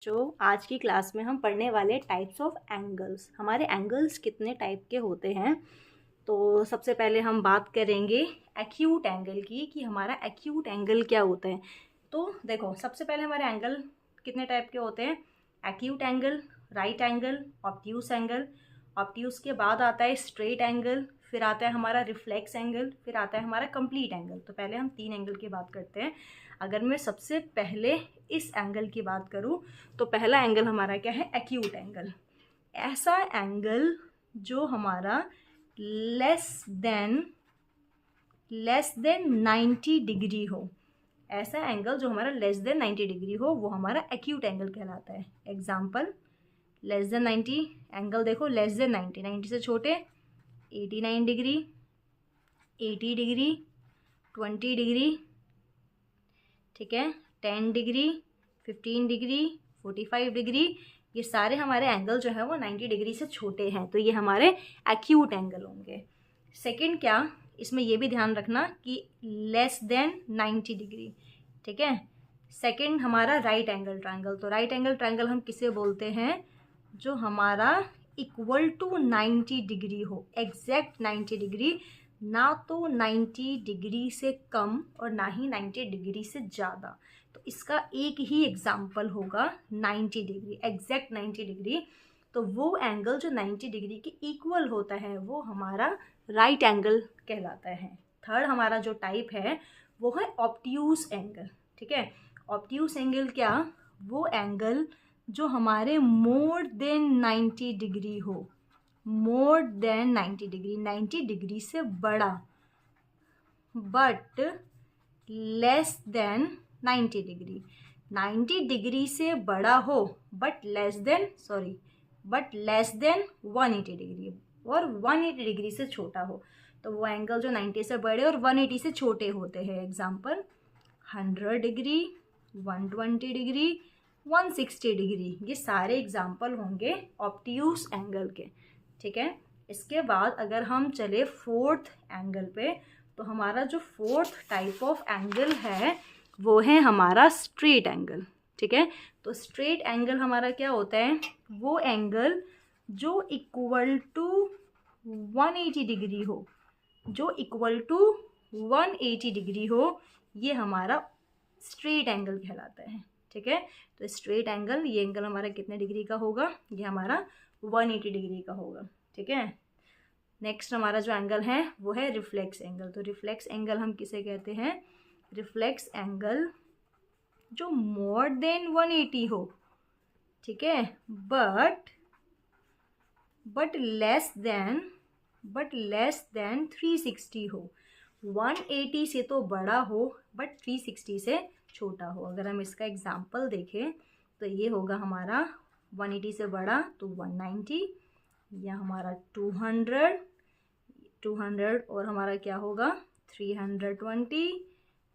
जो आज की क्लास में हम पढ़ने वाले टाइप्स ऑफ एंगल्स। हमारे एंगल्स कितने टाइप के होते हैं, तो सबसे पहले हम बात करेंगे एक्यूट एंगल की कि हमारा एक्यूट एंगल क्या होता है। तो देखो, सबसे पहले हमारे एंगल कितने टाइप के होते हैं। Acute angle, right angle, obtuse angle. Obtuse के बाद आता है स्ट्रेट एंगल, फिर आता है हमारा रिफ्लेक्स एंगल, फिर आता है हमारा कंप्लीट एंगल। तो पहले हम 3 एंगल की बात करते हैं। अगर मैं सबसे पहले इस एंगल की बात करूं तो पहला एंगल हमारा क्या है, एक्यूट एंगल। ऐसा एंगल जो हमारा लेस देन 90 डिग्री हो। ऐसा एंगल जो हमारा लेस देन 90 डिग्री हो वो हमारा एक्यूट एंगल कहलाता है। एग्जाम्पल, लेस देन 90 एंगल देखो, लेस देन 90 से छोटे 89 डिग्री, 80 डिग्री, 20 डिग्री, ठीक है, 10 डिग्री, 15 डिग्री, 45 डिग्री। ये सारे हमारे एंगल जो है वो 90 डिग्री से छोटे हैं, तो ये हमारे एक्यूट एंगल होंगे। सेकंड क्या, इसमें ये भी ध्यान रखना कि लेस देन 90 डिग्री, ठीक है। सेकंड हमारा राइट एंगल ट्रायंगल। तो राइट एंगल ट्रायंगल हम किसे बोलते हैं, जो हमारा इक्वल टू 90 डिग्री हो, एग्जैक्ट 90 डिग्री, ना तो 90 डिग्री से कम और ना ही 90 डिग्री से ज़्यादा। तो इसका एक ही एग्जाम्पल होगा 90 डिग्री, एग्जैक्ट 90 डिग्री। तो वो एंगल जो 90 डिग्री के इक्वल होता है वो हमारा राइट एंगल कहलाता है। थर्ड हमारा जो टाइप है वो है ऑब्ट्यूस एंगल, ठीक है। ऑब्ट्यूस एंगल क्या, वो एंगल जो हमारे मोर देन 90 डिग्री हो, मोर देन 90 डिग्री, 90 डिग्री से बड़ा, but less than 90 degree. 90 degree से बड़ा हो बट लेस देन 180 डिग्री, और 180 डिग्री से छोटा हो। तो वो एंगल जो 90 से बड़े और 180 से छोटे होते हैं। Example, 100 degree, 120 degree, 160 degree. ये सारे एग्जाम्पल होंगे ऑब्ट्यूस एंगल के, ठीक है। इसके बाद अगर हम चले फोर्थ एंगल पे, तो हमारा जो फोर्थ टाइप ऑफ एंगल है वो है हमारा स्ट्रेट एंगल, ठीक है। तो स्ट्रेट एंगल हमारा क्या होता है, वो एंगल जो इक्वल टू 180 डिग्री हो, जो इक्वल टू 180 डिग्री हो, ये हमारा स्ट्रेट एंगल कहलाता है, ठीक है। तो स्ट्रेट एंगल, ये एंगल हमारा कितने डिग्री का होगा, ये हमारा 180 डिग्री का होगा, ठीक है। नेक्स्ट हमारा जो एंगल है वो है रिफ्लेक्स एंगल। तो रिफ्लेक्स एंगल हम किसे कहते हैं, रिफ्लेक्स एंगल जो मोर देन 180 हो, ठीक है, बट लेस देन 360 हो। 180 से तो बड़ा हो बट 360 से छोटा हो। अगर हम इसका एग्जाम्पल देखें तो ये होगा हमारा 180 से बड़ा तो 190, या हमारा 200 और हमारा क्या होगा 320,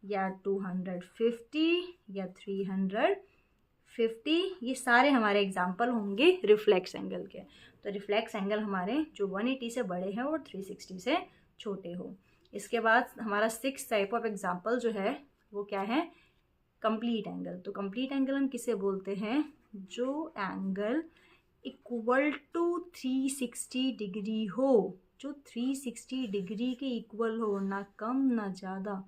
या 250, या 350। ये सारे हमारे एग्जाम्पल होंगे रिफ्लेक्स एंगल के। तो रिफ्लेक्स एंगल हमारे जो 180 से बड़े हैं और 360 से छोटे हो। इसके बाद हमारा 6th टाइप ऑफ एग्जाम्पल जो है वो क्या है, कंप्लीट एंगल। तो कंप्लीट एंगल हम किसे बोलते हैं, जो एंगल इक्वल टू 360 डिग्री हो, जो 360 डिग्री के इक्वल हो, ना कम ना ज़्यादा।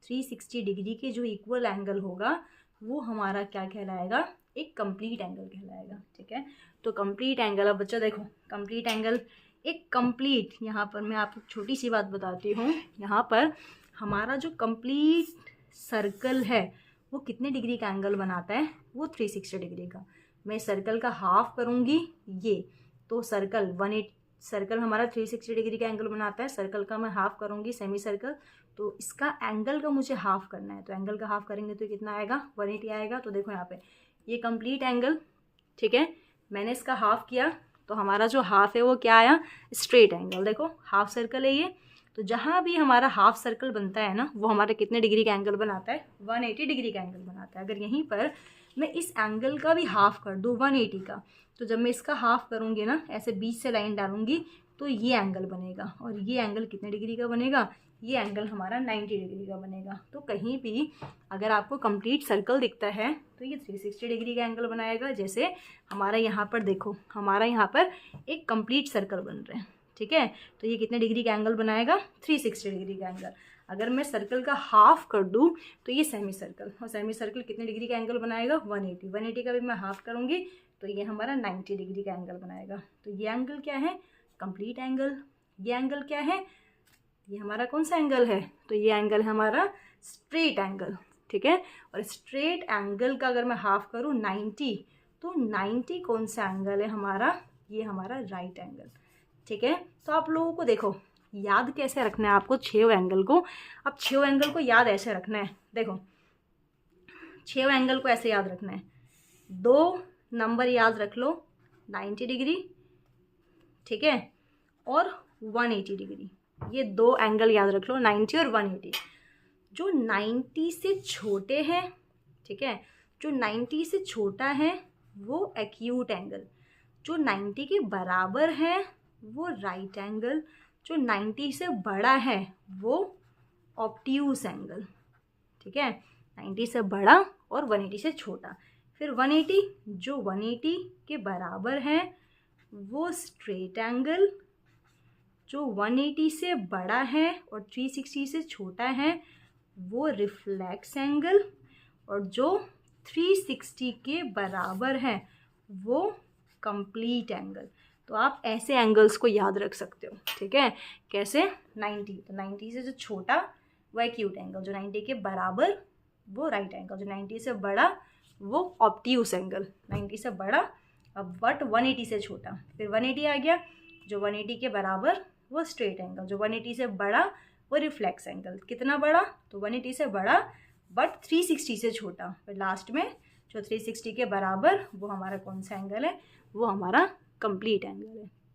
360 डिग्री के जो इक्वल एंगल होगा वो हमारा क्या कहलाएगा, एक कंप्लीट एंगल कहलाएगा, ठीक है। तो कंप्लीट एंगल, अब बच्चा देखो, कंप्लीट एंगल एक कंप्लीट, यहाँ पर मैं आपको छोटी सी बात बताती हूँ। यहाँ पर हमारा जो कंप्लीट सर्कल है वो कितने डिग्री का एंगल बनाता है, वो 360 डिग्री का। मैं सर्कल का हाफ करूँगी ये, तो सर्कल हमारा 360 डिग्री का एंगल बनाता है। सर्कल का मैं हाफ करूँगी, सेमी सर्कल, तो इसका एंगल का मुझे हाफ करना है। तो एंगल का हाफ करेंगे तो कितना आएगा, 180 आएगा। तो देखो यहाँ पे ये कंप्लीट एंगल, ठीक है, मैंने इसका हाफ किया तो हमारा जो हाफ है वो क्या आया, स्ट्रेट एंगल। देखो हाफ सर्कल है ये, तो जहाँ भी हमारा हाफ सर्कल बनता है ना वो हमारा कितने डिग्री का एंगल बनाता है, 180 डिग्री का एंगल बनाता है। अगर यहीं पर मैं इस एंगल का भी हाफ कर दूँ 180 का, तो जब मैं इसका हाफ करूँगी ना, ऐसे बीच से लाइन डालूंगी तो ये एंगल बनेगा, और ये एंगल कितने डिग्री का बनेगा, ये एंगल हमारा 90 डिग्री का बनेगा। तो कहीं भी अगर आपको कंप्लीट सर्कल दिखता है तो ये 360 डिग्री का एंगल बनाएगा। जैसे हमारा यहाँ पर देखो, हमारा यहाँ पर एक कंप्लीट सर्कल बन रहे हैं, ठीक है। तो ये कितने डिग्री का एंगल बनाएगा? 360 डिग्री का एंगल। अगर मैं सर्कल का हाफ कर दूँ तो ये सेमी सर्कल, और सेमी सर्कल कितने डिग्री का एंगल बनाएगा? 180। 180 का भी मैं हाफ करूँगी तो ये हमारा 90 डिग्री का एंगल बनाएगा। तो ये एंगल क्या है? Complete angle. ये एंगल क्या है? ये हमारा कौन सा एंगल है? तो ये एंगल है हमारा स्ट्रेट एंगल, ठीक है। और स्ट्रेट एंगल का अगर मैं हाफ करूँ 90, तो 90 कौन सा एंगल है हमारा? ये हमारा राइट एंगल, ठीक है। तो आप लोगों को देखो याद कैसे रखना है आपको 6 एंगल को। अब 6 एंगल को याद ऐसे रखना है, देखो 6 एंगल को ऐसे याद रखना है। 2 नंबर याद रख लो, 90 डिग्री, ठीक है, और 180 डिग्री। ये 2 एंगल याद रख लो, 90 और 180। जो 90 से छोटे हैं, ठीक है, जो 90 से छोटा है वो एक्यूट एंगल, जो 90 के बराबर है वो राइट एंगल, जो 90 से बड़ा है वो ऑब्ट्यूस एंगल, ठीक है। 90 से बड़ा और 180 से छोटा। फिर 180, जो 180 के बराबर है वो स्ट्रेट एंगल, जो 180 से बड़ा है और 360 से छोटा है वो रिफ्लेक्स एंगल, और जो 360 के बराबर है वो कंप्लीट एंगल। तो आप ऐसे एंगल्स को याद रख सकते हो, ठीक है। कैसे? 90, तो 90 से जो छोटा वो एक्यूट एंगल, जो 90 के बराबर वो राइट एंगल, जो 90 से बड़ा वो ऑब्ट्यूस एंगल, 90 से बड़ा अब बट 180 से छोटा। फिर 180 आ गया, जो 180 के बराबर वो स्ट्रेट एंगल, जो 180 से बड़ा वो रिफ्लेक्स एंगल। कितना बड़ा? तो 180 से बड़ा बट 360 से छोटा। फिर लास्ट में जो 360 के बराबर वो हमारा कौन सा एंगल है? वो हमारा कंप्लीट एंगल है।